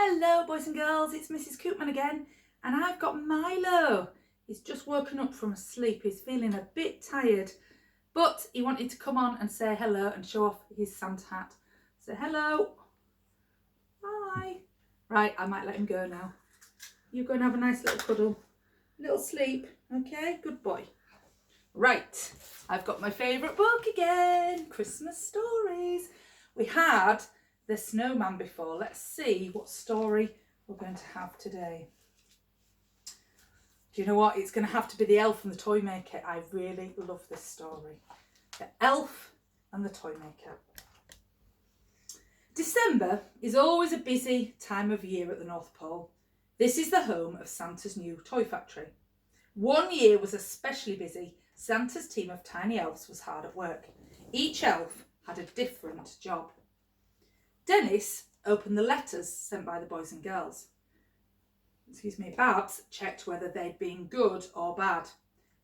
Hello boys and girls, it's Mrs. Koopman again, and I've got Milo. He's just woken up from sleep. He's feeling a bit tired, but he wanted to come on and say hello and show off his Santa hat. Say hello. Hi. Right, I might let him go now. You go and have a nice little cuddle. Little sleep, okay? Good boy. Right, I've got my favourite book again, Christmas Stories. We had the snowman before. Let's see what story we're going to have today. Do you know what? It's going to have to be The Elf and the Toy Maker. I really love this story. The Elf and the Toy Maker. December is always a busy time of year at the North Pole. This is the home of Santa's new toy factory. One year was especially busy. Santa's team of tiny elves was hard at work. Each elf had a different job. Dennis opened the letters sent by the boys and girls. Babs checked whether they'd been good or bad.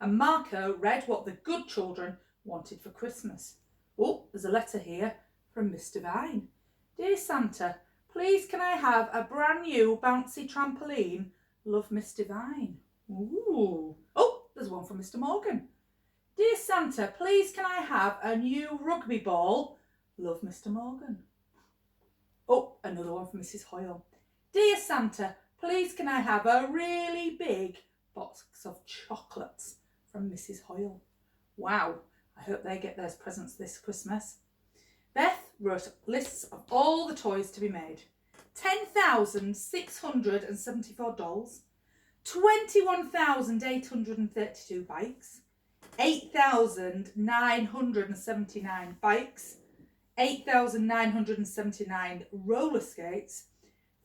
And Marco read what the good children wanted for Christmas. Oh, there's a letter here from Mr. Vine. Dear Santa, please can I have a brand new bouncy trampoline? Love, Mr. Vine. Ooh. Oh, there's one from Mr. Morgan. Dear Santa, please can I have a new rugby ball? Love, Mr. Morgan. Oh, another one from Mrs. Hoyle. Dear Santa, please can I have a really big box of chocolates? From Mrs. Hoyle. Wow, I hope they get those presents this Christmas. Beth wrote lists of all the toys to be made. 10,674 dolls, 21,832 bikes, 8,979 bikes, 8,979 roller skates,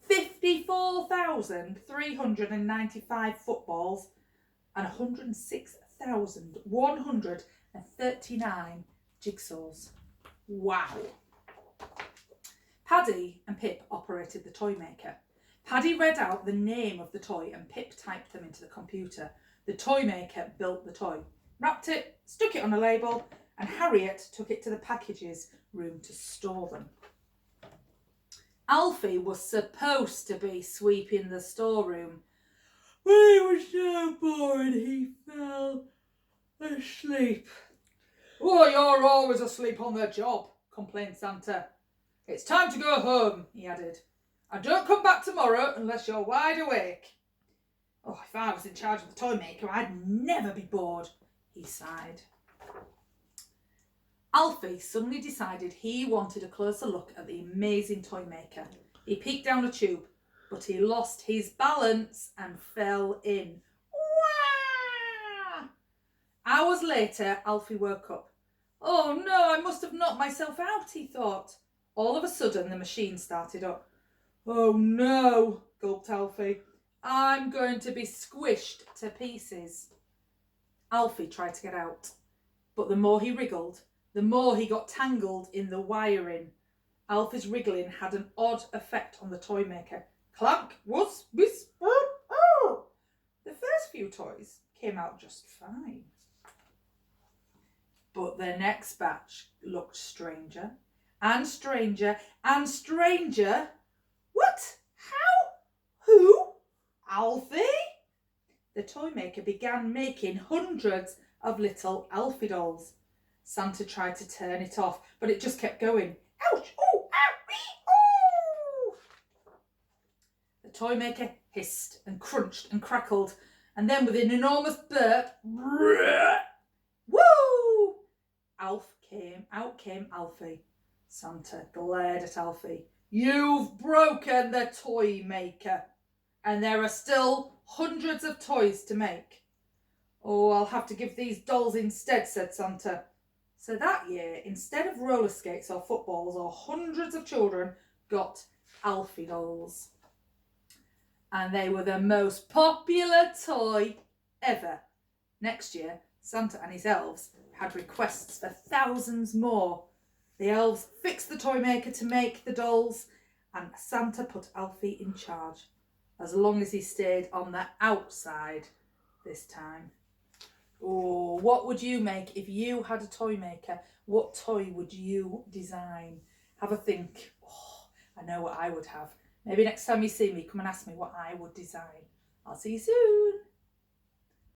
54,395 footballs, and 106,139 jigsaws. Wow. Paddy and Pip operated the toy maker. Paddy read out the name of the toy and Pip typed them into the computer. The toy maker built the toy, wrapped it, stuck it on a label, and Harriet took it to the packages room to store them. Alfie was supposed to be sweeping the storeroom. When he was so bored, he fell asleep. Oh, you're always asleep on the job, complained Santa. It's time to go home, he added. And don't come back tomorrow unless you're wide awake. Oh, if I was in charge of the toy maker, I'd never be bored, he sighed. Alfie suddenly decided he wanted a closer look at the amazing toy maker. He peeked down a tube, but he lost his balance and fell in. Wah! Hours later, Alfie woke up. Oh no, I must have knocked myself out, he thought. All of a sudden, the machine started up. Oh no, gulped Alfie. I'm going to be squished to pieces. Alfie tried to get out, but the more he wriggled, the more he got tangled in the wiring. Alfie's wriggling had an odd effect on the toy maker. Clank, was, whisper, oh! The first few toys came out just fine. But the next batch looked stranger and stranger and stranger. What? How? Who? Alfie? The toy maker began making hundreds of little Alfie dolls. Santa tried to turn it off, but it just kept going. Ouch! Oh! Ow! Oh! The toy maker hissed and crunched and crackled, and then with an enormous burp, woo! Out came Alfie. Santa glared at Alfie. You've broken the toy maker, and there are still hundreds of toys to make. Oh, I'll have to give these dolls instead, said Santa. So that year, instead of roller skates or footballs, or hundreds of children got Alfie dolls. And they were the most popular toy ever. Next year, Santa and his elves had requests for thousands more. The elves fixed the toy maker to make the dolls, and Santa put Alfie in charge, as long as he stayed on the outside this time. Oh, what would you make if you had a toy maker? What toy would you design? Have a think. Oh, I know what I would have. Maybe next time you see me, come and ask me what I would design. I'll see you soon.